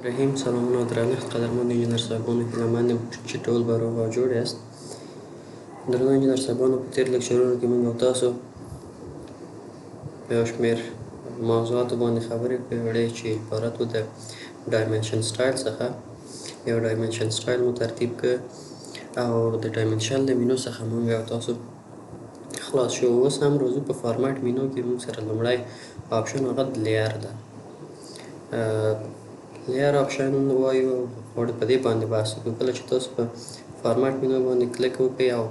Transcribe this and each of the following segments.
رحیم سلامونه درنښت قدرمن انجینر صاحبانو هیله من یم چې ټول به روغ او جوړ یاست. درنو انجینر صاحبانو، په تېر لکچرونو کې موږ او تاسو په یو شمېر موضوعاتو باندې خبرې کړې چې عبارت و د ډایمنشن سټایل څخه. یو ډایمنشن سټایل مو ترتیب کړ او د ډایمنشن له مینو څخه موږ او تاسو خلاص شو. اوس هم راځو په فارمټ مینو کې موږ سره لومړی آپشن هغه لیر ده. لیر آپشن وایو، غواړو په دې باندې بحث وکړو. کله چې تاسو په فارمټ مینو باندې کلیک وکړئ او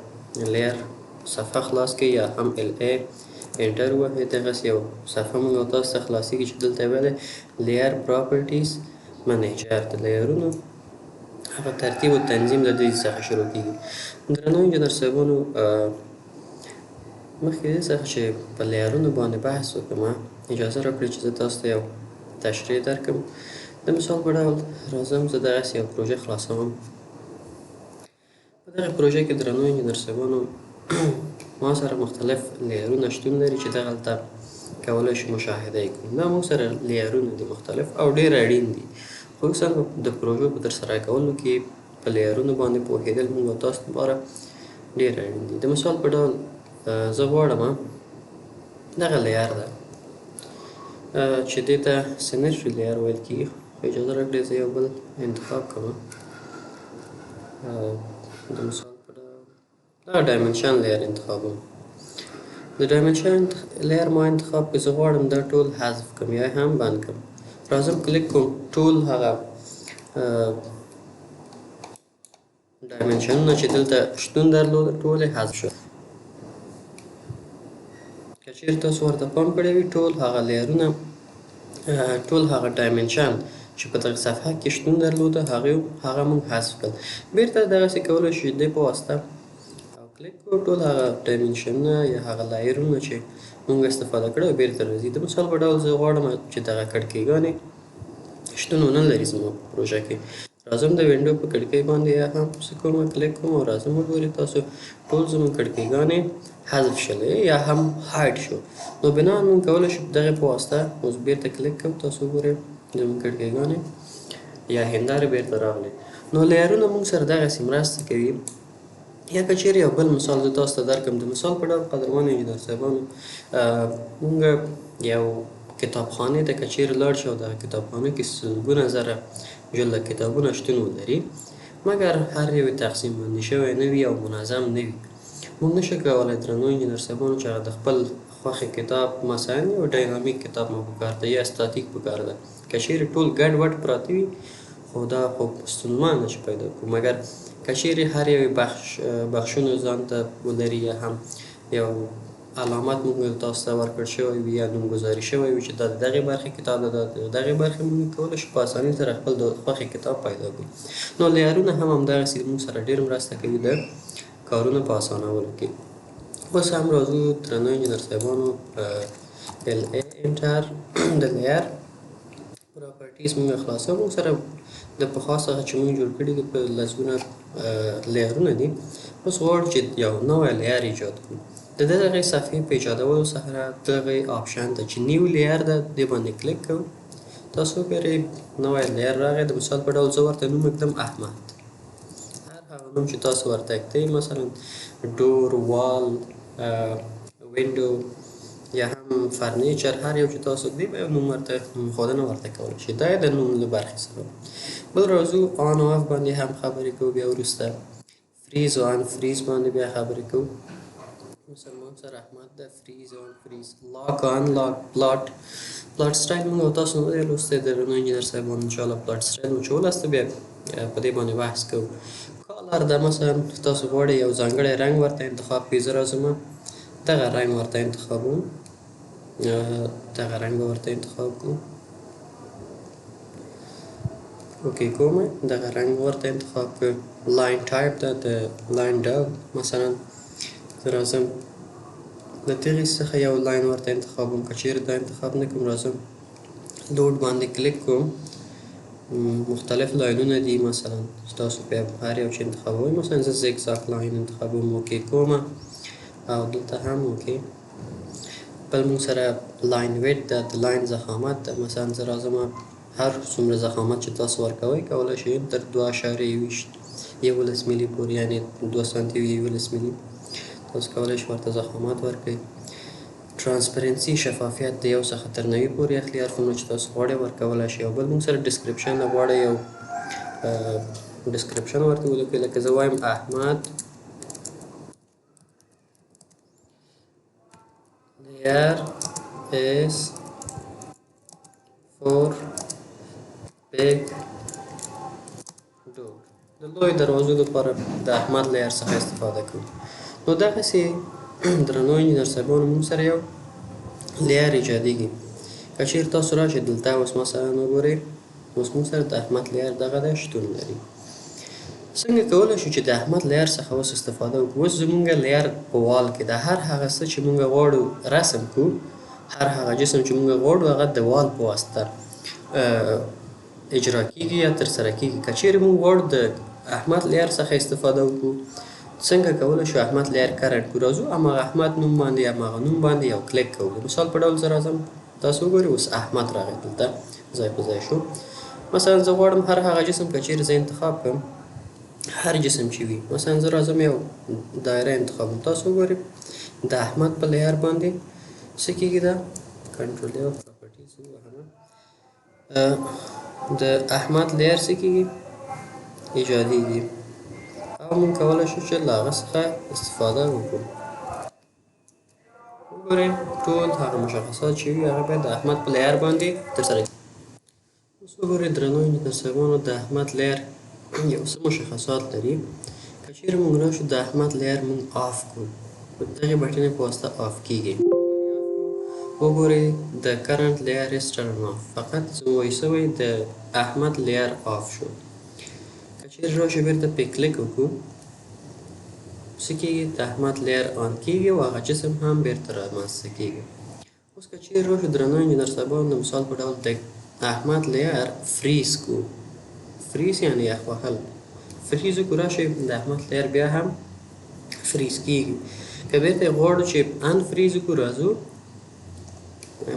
لیر صفحه خلاص کړئ یا هم LA انټر ووهئ، دغسې یو صفحه موږ او تاسو ته خلاصېږي چې دلته یې ویلی لیر پراپرټیز منیجر. د لیرونو هغه ترتیب او تنظیم له دې څخه شروع کېږي. درنو انجینر صاحبانو، مخکې دې څخه چې په لیرونو باندې بحث وکړم، اجازه راکړئ چې زه تاسو ته یو تشریح درکړم. د مثال په ډول راځم زه دغسې یو پروژه خلاصوم. په دغه پروژه کې درنو انجینر صاحبانو ما سره مختلف لیرونه شتون لري چې دغلته کولی شو مشاهده یې کړو. دا موږ سره لیرونه دي مختلف او ډېر اړین دي. خصوصا د پروژو په ترسره کولو کې په لیرونو باندې پوهېدل موږ او تاسو لپاره ډېر اړین دي. د مثال په ډول زه غواړم دغه لیر ده چې دې ته سیمیټري لیر ویل کېږي. اجازه راکړئ زه یو بل انتخاب کوم. د مثال په ډول دغه ډایمنشن لیر انتخابوم. د ډایمنشن لیر ما انتخاب کړ. زه غواړم دا ټول حذف کړم یا هم بند کړم. راځم کلیک کوم، ټول هغه ډایمنشنونه چې دلته شتون درلوده ټول یې حذف شول. که چېرې تاسو ورته پام کړی وي، ټول هغه لیرونه ټول هغه ډایمنشن چې په دغه صفحه کې شتون درلوده هغه موږ حذف کړل. بېرته دغسې کولی شو دې په واسطه او کلیک کړو، ټول هغه ډایمنشنونه یا هغه لایرونه چې موږ استفاده کړی بېرته راځي. د مثال په ډول زه غواړم چې دغه کړکېګانې شتون ونه لري زما په پروژه کې. راځم د وینډو په کړکۍ باندې یا هم څه کوم کلیک کوم او راځم وګورئ تاسو ټول زموږ کړکېګانې حذف شوې یا هم هایډ شو. نو بناً موږ کولی شو دغې په واسطه اوس بېرته کلیک کوو، تاسو وګورئ زموږ کړکېګانې یا هندارې بېرته راغلې. نو لیرونه موږ سره دغسې مرسته کوي. یا که چېرې یو بل مثال زه تاسو ته درکړم. د مثال په ډول قدرمنو انجینر صاحبانو، موږ یو کتابخانې ته که چېرې لاړ شو، دغه کتابخانو کې سلګونه زره جلده کتابونه شتون ولري، مګر هر یو تقسیم بندي شوی نه وي او منظم نه وي. موږ نشو کولی درنو انجینر صاحبانو چې هغه د خپل خوښې کتاب مثلا یو ډاینامیک کتاب مو پکار دی یا استاتیک پکار ده. که چېرې ټول ګډ وډ پراته وي خو دا خو ستونزمن ده چې پیدا کړو. مګر که چېرې هر یو بخشونه ځان ته ولري یا هم یو علامت موږ تاسو ته ورکړل شوی وي یا نومګذاري شوی وي چې دا د دغې برخې کتاب ده، د دغې برخې موږ کولی شو په اسانۍ سره خپل د خوښې کتاب پیدا کړو. نو لیرونه هم همدغسې موږ سره ډېر مرسته کوي د کارونو په اسانولو کې. اوس هم راځو درنو انجینر صاحبانو، LA انټر د لیر پراپرټیز موږ خلاصوو. موږ سره د پخوا څخه چې موږ جوړ کړي دي په لسګونه لیرونه دي. اوس غواړو چې یو نوی لیر ایجاد کړو. د دغې صفحې په ایجادولو سره دغې آپشن ته چې نیو لیر ده دې باندې کلیک کوو. تاسو وګورئ نوی لیر راغی. د مثال په ډول زه ورته نوم ږدم احمد. هر هغه نوم چې تاسو ورته ږدئ، مثلا ډور، وال، وینډو یا هم فرنیچر، هر یو چې تاسو ږدئ به یو نوم ورته ښودنه ورته کولی شئ. دا یې د نوم له برخې سره. بل راځو آن او اف باندې هم خبرې کوو. بیا وروسته فریز او ان فریز باندې بیا خبرې کوو. مثلا ما سره احمد ده، فریز او ان فریز، لاک او ان لاک، پلاټ سټایل موږ او تاسو نه دی لوستی درنو انجینر صاحبانو. انشاءالله پلاټ سټایل مو چې ولوسته بیا په دې باندې بحث کوو. کالر ده، مثلا تاسو غواړئ یو ځانګړی رنګ ورته انتخاب کړئ. زه راځم دغه رنګ ورته انتخابوم، دغه رنګ به ورته انتخاب کړو. اوکې کوم، دغه رنګ ورته انتخاب کړ. لاین ټایپ ده د لاین ډول، مثلا زه راځم د دغې څخه یو لاین ورته انتخابوم. که چېرې دا انتخاب نه کړم راځم لوډ باندې کلیک کوم. مختلف لاینونه دي، مثلا تاسو بیا هر یو چې انتخابوئ، مثلا زه زیګزاګ لاین انتخابوم. اوکې کوم او دلته هم اوکې. بل موږ سره لاین ویډ ده د لاین ضخامت ده. مثلا زه راځم هر څومره ضخامت چې تاسو ورکوئ کولی شئ تر 2.11 ملي پورې یعنې 2 سانتي وي 11 ملي تاسو کولی شئ ورته ضخامت ورکړئ. ترانسپرنسي شفافیت د یو څخه تر 9 پورې اخلي هر څومره چې تاسو غواړئ ورکولی شئ. او بل موږ سره ډسکرپشن نه غواړئ یو ډسکرپشن ورته ولیکئ لکه زه وایم احمد layer is for big door. د لوی دروازو لپاره د احمد لیر څخه استفاده کوو. نو دغسې درنو انجینر صاحبانو موږ سره یو لیر ایجادیږي. که چېرې تاسو راشئ دلته اوس مثلا وګورئ اوس موږ سره د احمد لیر دغه دی شتون لري. څنګه کولی شو چې د احمد لیر څخه اوس استفاده وکړو. اوس زموږ لیر په وال کې د هر هغه څه چې موږ غواړو رسم کړو، هر هغه جسم چې موږ غواړو هغه د وال په واسطه اجرا کیږي یا ترسره کیږي. که چیرې موږ غواړو د احمد لیر څخه استفاده وکړو څنګه کولی شو احمد لیر کرنټ کړو. راځو هماغه احمد نوم باندې هماغه نوم باندې یو کلیک کوو. د مثال په ډول زه راځم تاسو وګورئ اوس احمد راغی دلته ځای په ځای شو. مثلا زه غواړم هر هغه جسم که چیرې زه انتخاب کړم هر جسم چې وي مثلا زه راځم یو دایره انتخاب کړم. تاسو وګورئ د احمد په لیر باندې څه کېږي دا کنټرول یا پراپرټیز ووهمه د احمد لیر څه کېږي ایجادیږي او موږ کولی شو چې له هغه څخه استفاده وکړو. وګورئ ټول هغه مشخصات چې وي هغه باید د احمد په لیر باندې ترسره کړي. اوس وګورئ درنو انجینر صاحبانو د احمد لیر یو څه مشخصات لري. که چیرې موږ راشو د احمد لیر موږ آف کړو په دغې بټنې په واسطه آف کیږي. وګورئ د کرنټ لیر is turned off فقط وایي سوی د احمد لیر آف شو. که چیرې راشو بیرته پې کلیک وکړو څه کیږي د احمد لیر آن کیږي او هغه جسم هم بیرته رامنځته کیږي. اوس که چیرې راشو درنو انجینر صاحبانو د مثال په ډول د احمد لیر فریز کړو. فریز یعنی یخ وهل. فریز وکړو راشئ د احمد لیر بیا هم فریز کیږي. که بیرته غواړو چې ان فریز وکړو راځو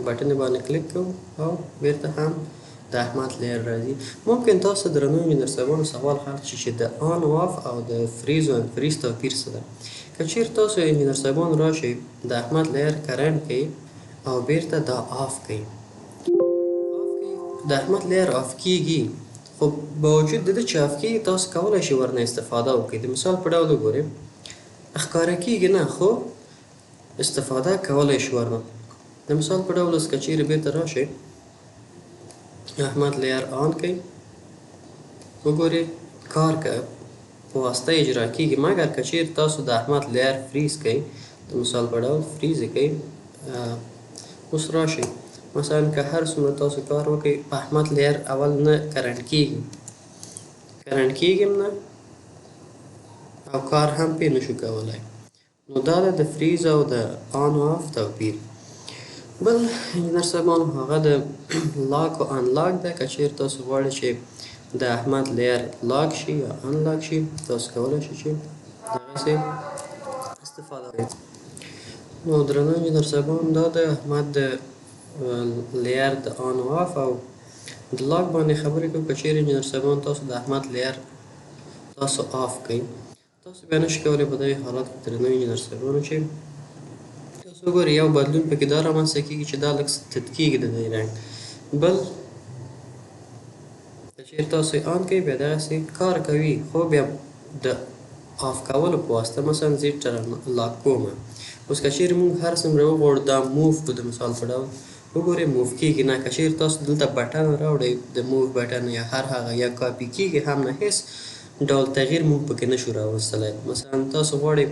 بټن باندې کلیک کوو او بیرته هم د احمد لیر راځي. ممکن تاسو درنو انجینر صاحبانو سوال حل شي چې د آن او آف او د فریز او انفریز توپیر څه ده. که چیرې تاسو انجینر صاحبانو راشئ د احمد لیر کرنټ کوئ او بیرته دا آف کوئ د احمد لیر آف کیږي خو باوجود د دې چې آف کیږي تاسو کولی شئ ورنه استفاده وکړئ. د مثال په ډول وګورئ ښکاره کیږي نه خو استفاده کولی شو ورنه. د مثال په ډول اوس که چیرې بیرته راشئ احمد لیر آن کړئ وګورئ کار په واسطه اجرا کیږي. مګر که چیرې تاسو د احمد لیر فریز کړئ د مثال په ډول فریز یې کړئ اوس راشئ مثلا که هر څومره تاسو کار وکړئ په احمد لیر اول نه کرنټ کیږي نه او کار هم پې نشو کولی. نو دا ده د فریز او د آن او آف توپیر. بل انجینر صاحبانو هغه د لاک او ان لاک ده. که چیرې تاسو غواړئ چې د احمد لیر لاک شي یا ان لاک شي تاسو کولی شئ چې دغسې استفاده وکړئ. نو درنو انجینر صاحبانو دا د احمد د لیر د آن او آف او د لاک باندې خبرې کوو. که چیرې انجینر صاحبانو تاسو د احمد لیر تاسو آف کړئ تاسو بیا نشئ کولی په دغې حالت کې درنو انجینر صاحبانو چې تاسو وګورئ یو بدلون پکې دا رامنځته کېږي چې دا لږ تت کېږي د دې رنګ. بل که چیرې تاسو یې آن کوئ بیا دغسې کار کوي خو بیا د آف کولو په واسطه مثلا زه لاک کومه. اوس که چیرې موږ هر څومره وغواړو دا موف کړو د مثال په ډول وګورئ موف کېږي نه. که چیرې تاسو دلته بټن راوړئ د موف بټن یا هر هغه یا کاپي کېږي هم نه هېڅ ډول تغییر موږ پکې نشو راوستلی. مثلا تاسو غواړئ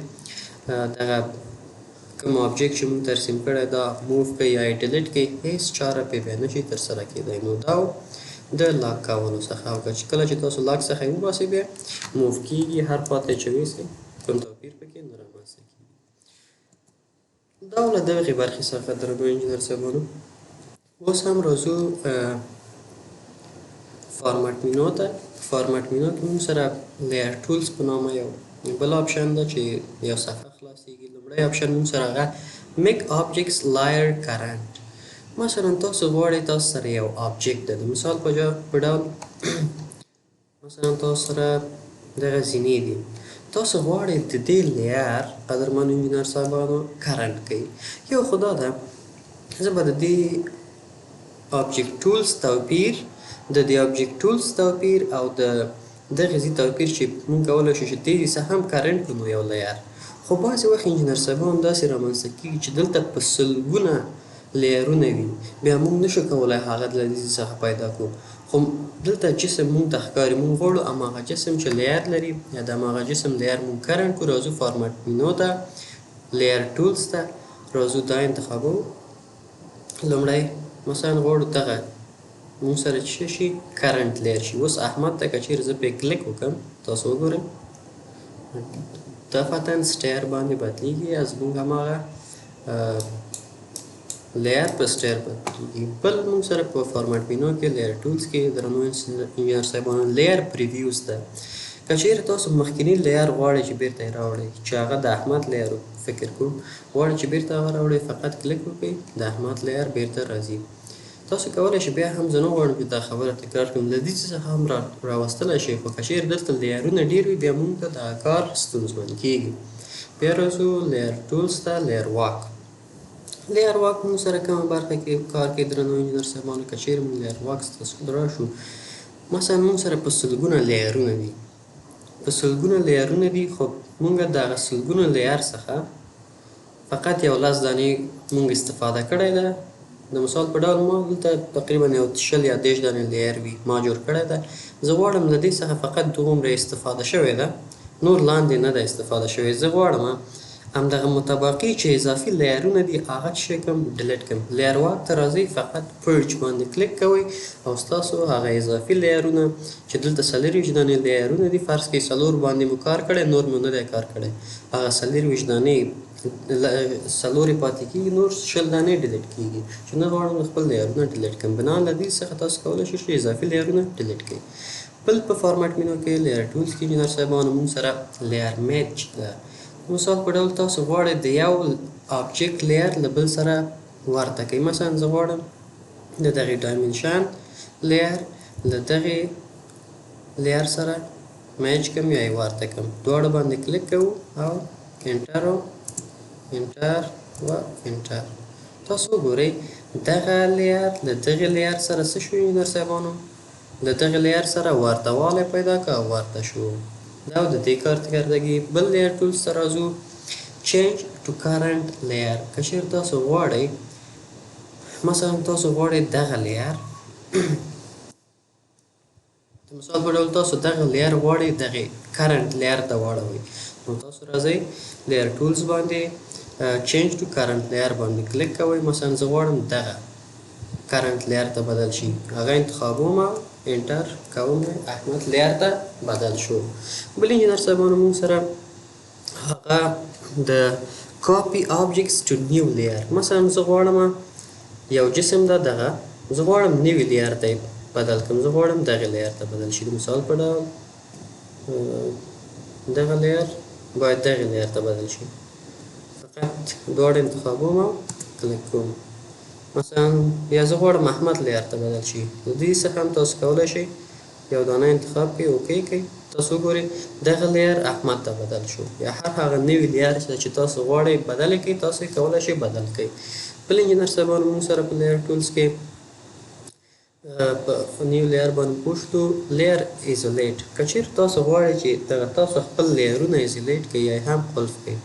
دغه کوم آبجیکټ چې موږ ترسیم کړی دا موف کړئ یا یې ډیلیټ کړئ هېڅ چاره پې بیا نشي ترسره کېدی. نو دا د لاک کولو څخه او کله چې تاسو لاک څخه یې وباسئ بیا موف کېږي هر خواته چې ویسئ کوم توپیر پکې نه رامنځته کېږي. دا له دغې برخې څخه درنو انجینر صاحبانو اوس هم راځو فارمټ مینو ته. فارمټ مینو کې موږ سره لیر ټولز په نامه یو بل آپشن ده چې یو صفحه خلاصېږي. لومړی آپشن موږ سره هغه میک آبجیکټس لایر کرنټ. مثلا تاسو غواړئ تاسو سره یو آبجیکټ ده، د مثال په ډول مثلا تاسو سره دغه زینې دي، تاسو غواړئ د دې لیر قدرمنو انجینر صاحبانو کرنټ کوي. یو خو دا ده زه به د دې آبجیکټ ټولز توپیر او د دغه ځي توپیر چې موږ کولی شو چې دې څه هم کرنټ کړو یو لیر. خو بعضې وخت انجینر صاحبان داسې رامنځته کېږي چې دلته په سلګونه لیرونه وي، بیا موږ نشو کولی هغه د دې څخه پیدا کړو. خو دلته جسم موږ ته ښکاري، موږ غواړو هماغه جسم چې لیر لري یا د هماغه جسم لیر موږ کرنټ کړو. راځو فارمټ مینو ته، لیر ټولز ته راځو، دا انتخابو. لومړی مثلا غواړو دغه موږ سره چې شي کرنټ لیر شي. اوس احمد ته که چیرې زه پرې کلیک وکړم، تاسو وګورئ دفعتاً سټایر باندې بدلیږي، از موږ هماغه لیر په سټایر بدلیږي. بل موږ سره په فارمټ مینو کې لیر ټولز کې درنو انجینر صاحبانو لیر پریویوز ده. که چیرې تاسو مخکینی لیر غواړئ چې بیرته یې راوړئ چې هغه د احمد لیر فکر کوو غواړئ چې بیرته هغه راوړئ، فقط کلیک وکړئ د احمد لیر بیرته راځي. تاسو کولی شئ بیا هم زه نه غواړم چې دا خبره تکرار کړم، له دې څخه هم راوستلی شئ. خو که چیرې دلته لیرونه ډېر وي بیا موږ ته دغه کار ستونزمن کېږي. بیا راځو لیر ټولز ته، لیر واک. لیر واک موږ سره کومه برخه کې کار کوي درنو انجینر صاحبانو؟ که چیرې موږ لیر واک ته راشو، مثلا موږ سره په سلګونه لیرونه دي، خو موږ دغه سلګونه لیر څخه فقط یو 10 دانې موږ استفاده کړې ده. د مثال په ډول ما دلته تقریبا یو 20 یا 30 دانې لیر وي ما جوړ کړی ده. زه غواړم له دې څخه فقط دومره استفاده شوې ده، نور لاندې نه ده استفاده شوې. زه غواړم همدغه متباقي چې اضافي لیرونه دي هغه څه کوم ډیلیټ کړم. لیر واک ته راځئ، فقط پرچ باندې کلیک کوئ او ستاسو هغه اضافي لیرونه چې دلته 24 دانې لیرونه دي، فرض کړئ 4 باندې مو کار کړی، نور مو نه دی کار کړی، هغه 24 دانې 4 پاتې کېږي، نور 20 دانې ډیلیټ کېږي چې نه غواړم خپل لیرونه ډیلیټ کړم. بنا له دې څخه تاسو کولی شئ چې اضافي لیرونه ډیلیټ کړئ. بل په فارمټ مینو کې لیر ټولز کې انجینر صاحبانو موږ سره لیر میچ ده. مثال په ډول تاسو غواړئ د یو آبجیکټ لیر له بل سره ورته کړئ. مثلا زه غواړم د دغې ډایمنشن لیر له دغې لیر سره میچ کړم یا یې ورته کړم. دواړو باندې کلیک کوو او انټر و انټر. تاسو وګورئ دغه لیر له دغې لیر سره څه شو انجینر صاحبانو؟ له دغې لیر سره ورته والی پیدا کړه او ورته شو. دا د دې کار کردګي. بل لیر ټولز ته راځو، چینج ټو کرنټ لیر. که چیرې تاسو غواړئ مثلا تاسو غواړئ دغه لیر د مثال په ډول تاسو دغه لیر غواړئ دغې کرنټ لیر ته واړوئ، نو تاسو راځئ لیر ټولز باندې چینج ټو کرنټ لیر باندې کلیک کوئ. مثلا زه غواړم دغه کرنټ لیر ته بدل شي، هغه انتخابوم، انټر کوم، احمد لیر ته بدل شو. بل انجینر صاحبانو موږ سره هغه د کاپي آبجیکټس ټو نیو لیر. مثلا زه غواړم یو جسم ده دغه، زه غواړم نوي لیر ته بدل کړم، زه غواړم دغه لیر ته بدل شي. د مثال په ډول دغه لیر باید دغه لیر ته بدل شي، فقط دواړه انتخابوم او کلیک کوم. مثلا یا زه غواړم احمد لیر ته بدل شي، د دې څخه هم تاسو کولی شئ یو دانه انتخاب کړئ، اوکې کړئ. تاسو وګورئ دغه لیر احمد ته بدل شو. یا هر هغه نوي لیر چې تاسو غواړئ بدل کړئ تاسو یې کولی شئ بدل کړئ. بل انجینر صاحبانو موږ سره په لیر ټولز کې په نیو لیر باندې پوه شو. لیر ایزولیټ. که چیرې تاسو غواړئ چې دغه تاسو خپل لیرونه ایزولیټ کړئ یا هم قلف کړئ،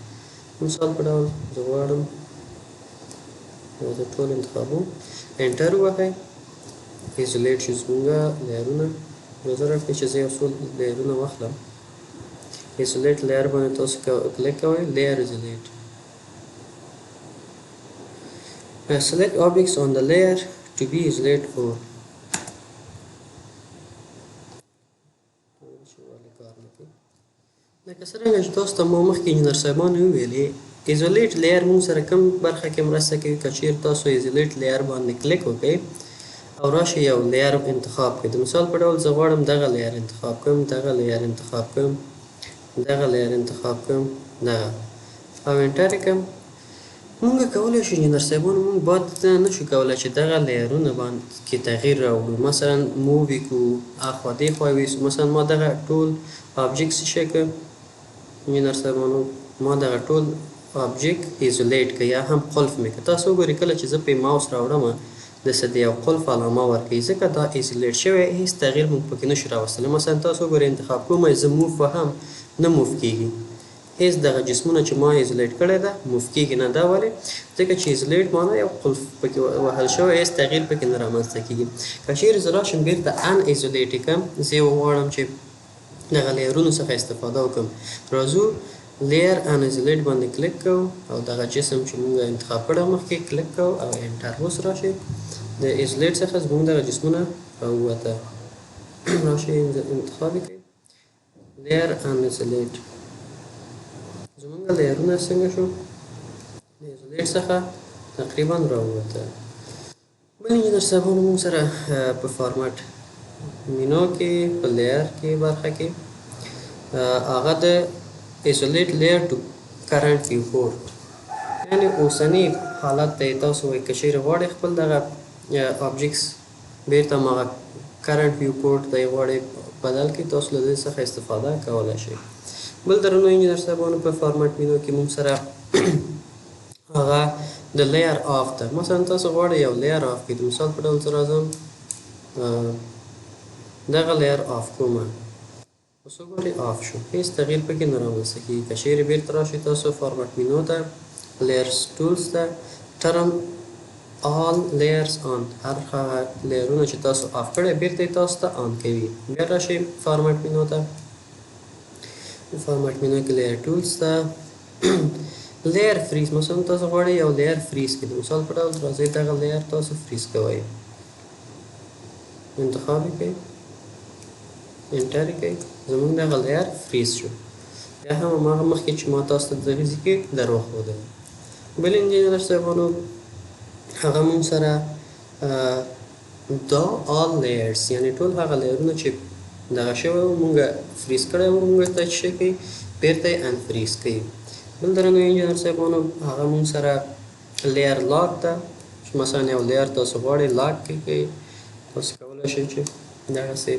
مثال په ډول زه غواړم زه ټول انتخابوم، انټر ووهئ، ایزولیټ شي زموږه لیرونه. نظر راکړئ چې زه یو څو لیرونه واخلم، ایزولیټ لیر باندې تاسو کلیک کوئ، لیر ایزولیټ. select objects on the layer to be isolate for. لکه څرنګه چې تاسو ته ما مخکې انجینر صاحبانو وویلې ایزولیټ لیر موږ سره کوم برخه کې مرسته کوي. که چیرې تاسو ایزولیټ لیر باندې کلیک وکړئ او راشئ یو لیر انتخاب کړئ. د مثال په ډول زه غواړم دغه لیر انتخاب کړم، دغه لیر انتخاب کړم، دغه لیر انتخاب کړم، دغه او انټر یې کړم. مونږ کولی شو انجینر صاحبانو مونږ باید نشو کولی چې دغه لیرونه باندې کې تغییر راوړو مثلا مووی کو اخوا دېخوا ویسو مثلا ما دغه ټول آبجیکټ څه شی کړ انجینر صاحبانو ما دغه ټول آبجیکټ ایزولیټ کړ یا هم قلف مې کړ تاسو وګورئ کله چې زه پې ماوس راوړم داسې د یو قلف علامه ورکوي ځکه دا ایزولیټ شوی هیڅ تغییر مونږ پکې نشو راوستلی مثلا تاسو وګورئ انتخاب کوم زه موف وهم نه موف کېږي هیڅ دغه جسمونه چې ما ایزولیټ کړی ده موف کېږي نه دا ولې ځکه چې ایزولیټ معنا یو قلف پکې وهل شوی هیڅ تغییر پکې نه رامنځته کېږي که چیرې زه راشم بېرته ان ایزولیټ یې کړم زه یې وغواړم چې دغه لیرونو څخه استفاده وکړم راځو لیر ان ایزولیټ باندې کلیک کوو او دغه جسم چې موږ انتخاب کړی مخکې کلیک کوو او انټر اوس راشي د ایزولیټ څخه زموږ دغه جسمونه راووته راشي انتخاب یې کوئ لیر ان ایزولیټ زمونږ لیرونه څنګه شو د ایزولیټ څخه تقریبا راووته بل انجینر صاحبانو موږ سره په فارمټ مینو کې په لیر کې برخه کې هغه د ایزولیټ لیر ټو کرنټ ویو پورټ یعنې اوسني حالت ته یې تاسو وایي که چیرې غواړئ خپل دغه آبجیکټس بېرته هماغه کرنټ ویو پورټ ته یې غواړئ بدل کړئ تاسو له دې څخه استفاده کولی شئ بل درنو انجینر صاحبانو په فارمټ مینو کې موږ سره هغه د لیر آف ده مثلا تاسو غواړئ یو لیر آف کړئ د مثال په ډول زه راځم دغه لیر آف کومه اوس وګورئ آف شو هیڅ تغییر پکې نه رامنځته کېږي که چیرې بېرته راشئ تاسو فارمټ مینو ته لیرز ټولز ته ټرن all layers on هر هغه لیرونه چې تاسو آف کړی بېرته یې تاسو ته آن کوي بیا راشئ فارمټ مینو ته فارمټ مینو کې لیر ټولز ته لیر فریز مثلا تاسو غواړئ یو لیر فریز کړئ د مثال په ډول راځئ دغه لیر تاسو فریز کوئ انتخاب یې کوئ انټر یې کوئ زموږ دغه لیر فریز شو یا هم هماغه مخکې چې ما تاسو ته دغه ځای کې در وښودل بل انجینر صاحبانو هغه مونږ سره دا آل لیرز یعنې ټول هغه لیرونه چې دغه شوی و مونږ فریز کړی و مونږ ته څه شی کوي بېرته یې انفریز کوي بل درنو انجینر صاحبانو هغه مونږ سره لیر لاک ده چې مثلا یو لیر تاسو غواړئ لاک کړئ تاسو کولی شئ چې دغسې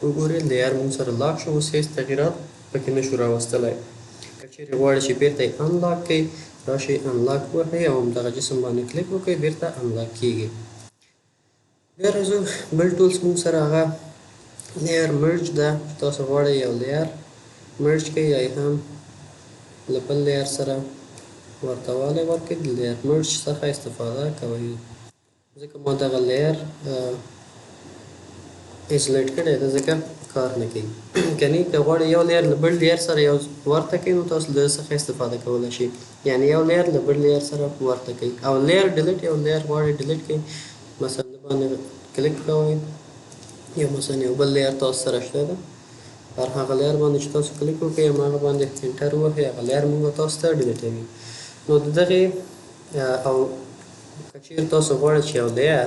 وګورئ لیر مونږ سره لاک شو اوس هېڅ تغییرات پکې نشو راوستلی که چیرې غواړئ چې بېرته یې انلاک کړئ راشئ انلاک ووهئ او همدغه جسم باندې کلیک وکړئ بېرته انلاک کېږي بیا راځو بل ټولز مونږ سره هغه لیر مرج ده چې تاسو غواړئ یو لیر مرج کړئ یا هم له بل لیر سره ورته والی ورکړئ د لیر مرج څخه استفاده کوئ ځکه ما دغه لیر ایزولیټ کړی ده ځکه کار نه کوي کنی که غواړئ یو لیر له بل لیر سره یو ورته کوي نو تاسو له دې څخه استفاده کولی شئ یعنې یو لیر له بل لیر سره ورته کوي او لیر ډیلیټ یو لیر غواړئ ډیلیټ کړئ مثلا د باندې کلیک کوئ یا مثلا یو بل لیر تاسو سره شته ده هر هغه لیر باندې چې تاسو کلیک وکړئ هماغه باندې انټر ووهئ هغه لیر مونږ تاسو ته ډیلیټوي نو د دغې او که چیرې تاسو غواړئ چې یو لیر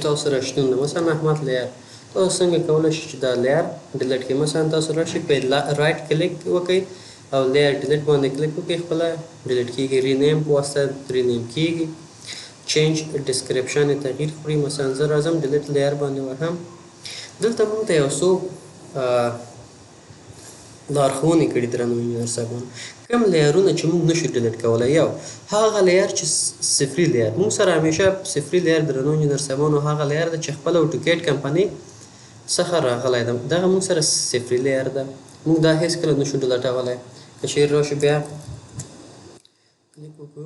تاسو سره شتون ده مثلا احمد لیر تاسو څنګه کولی شئ چې دا لیر ډیلیټ کړئ مثلا تاسو راشئ په رایټ کلیک وکړئ او لیر ډیلیټ باندې کلیک وکړئ خپله ډیلیټ کېږي رینیم په واسطه رینیم کېږي چینج ډسکرپشن یې تغییر خوري مثلا زه راځم ډیلیټ لیر باندې وهم دلته موږ ته یو څو لارښوونې کړي درنو انجینر صاحبانو کوم لیرونه چې موږ نشو ډیلیټ کولی یو هغه لیر چې صفري لیر موږ سره همیشه صفري لیر درنو انجینر صاحبانو هغه لیر ده چې خپله اوټوکیټ کمپنۍ څخه راغلی ده دغه موږ سره صفري لیر ده موږ دا هېڅکله نشو ډیلیټولی که چیرې راشو بیا کلیک وکړو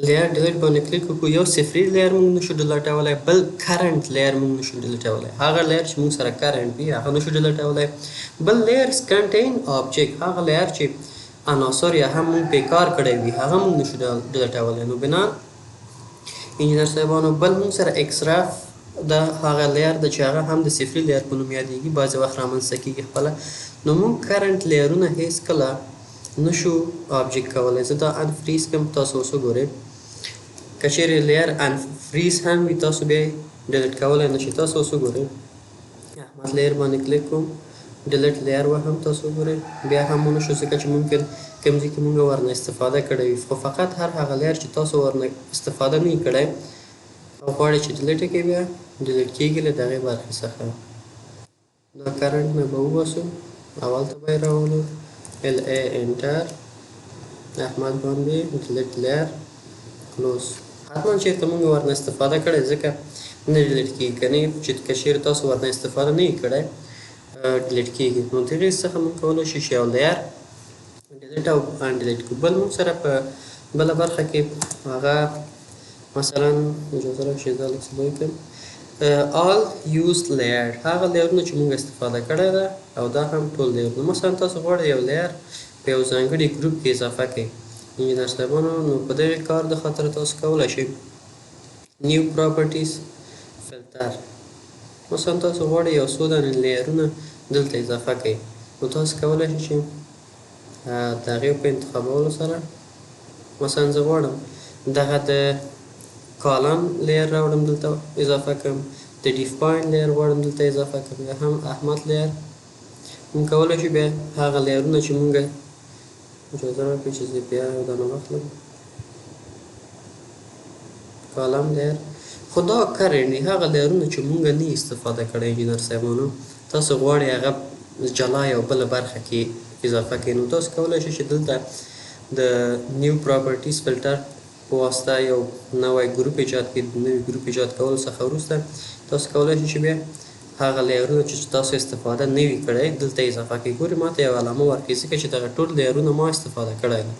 لیر ډیلیټ باندې کلیک وکړو یو صفري لیر موږ نشو ډیلیټولی بل کرنټ لیر موږ نشو ډیلیټولی هغه لیر چې موږ سره کرنټ وي هغه نشو ډیلیټولی بل لیرز کنټین آبجیکټ هغه لیر چې عناصر یا هم موږ پې کار کړی وي هغه موږ نشو ډیلیټولی نو بنا انجینر صاحبانو بل موږ سره اکسراف دا هغه لیر ده چې هغه هم د صفري لیر په نوم یادېږي بعضې وخت رامنځته کېږي خپله نو موږ کرنټ لیرونه هېڅکله نشو آبجیکټ کولی زه دا انفریز کړم تاسو اوس وګورئ که چیرې لیر انفریز هم وي تاسو بیا یې ډیلیټ کولی نه شئ تاسو اوس وګورئ احمد لیر باندې کلیک کوم ډیلیټ لیر وهم تاسو وګورئ بیا هم ونه شو ځکه چې ممکن کوم ځای کې موږ ورنه استفاده کړې وي خو فقط هر هغه لیر چې تاسو ورنه استفاده نه یې کړی او غواړئ چې ډیلیټ یې کړئ بیا ډیلیټ کېږي له دغې برخې څخه دا کرنټ نه به وباسو اول ته به یې راولو LA انټر احمد باندې ډیلیټ لیر کلوز حتما چېرته موږ ورنه استفاده کړې ځکه نه ډیلیټ کېږي که نه چې چېرې تاسو ورنه استفاده نه یې کړی ډیلیټ کېږي نو د هغې څخه موږ کولی شو چې یو لیر ډیلیټ او انډیلیټ کړو بل موږ سره په بله برخه کې هغه مثلا اجازه راکړئ دا لږ څه لوی کړم all used layer هغه لیرونه چې موږ استفاده کړې ده او دا هم ټول لیرونه مثلا تاسو غواړئ یو لیر په یو ځانګړي ګروپ کې اضافه کړئ انجینر صاحبانو نو په دغې کار د خاطر تاسو کولی شئ نیو پراپرټیز فلټر مثلا تاسو غواړئ یو څو دانې لیرونه دلته اضافه کړئ نو تاسو کولی شئ چې د هغې په انتخابولو سره مثلا زه غواړم دغه د کالم لیر راوړم دلته اضافه کړم د ډیفاین لیر غواړم دلته اضافه کړم یا هم احمد لیر موږ کولی شو بیا هغه لیرونه چې موږ اجازه راکړئ چې زه بیا یو دانه واخلم کالم لیر خو دا کرنټ هغه لیرونه چې موږ نه استفاده کړی انجینر صاحبانو تاسو غواړئ هغه جلا یو بله برخه کې اضافه کړئ نو تاسو کولی شئ چې دلته د نیو پراپرټیز فلټر په واسطه یو نوی ګروپ ایجاد کړئ د نوي ګروپ ایجاد کولو څخه وروسته تاسو کولی شئ چې بیا هغه لیرونه چې تاسو استفاده نه وي کړی دلته اضافه کړئ ګورئ ما ته یو علامه ورکړئ ځکه چې دغه ټول لیرونه ما استفاده کړی ده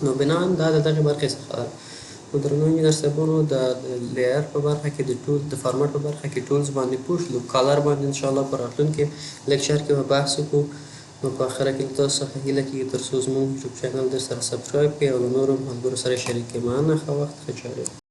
نو بناً دا د دغې برخې څخه ده نو درنو انجینر صاحبانو د لیر په برخه کې د فارمټ په برخه کې ټولز باندې پوه شولو کالر باندې انشاءالله په راتلونکي لیکچر کې به بحث وکړو نو په آخره کې تاسو څخه هیله کېږي تر څو زموږ یوټیوب چینل در سره سبسکرایب کړئ او له نورو ملګرو سره شریک کړئ مننه ښه وخت ښه چارې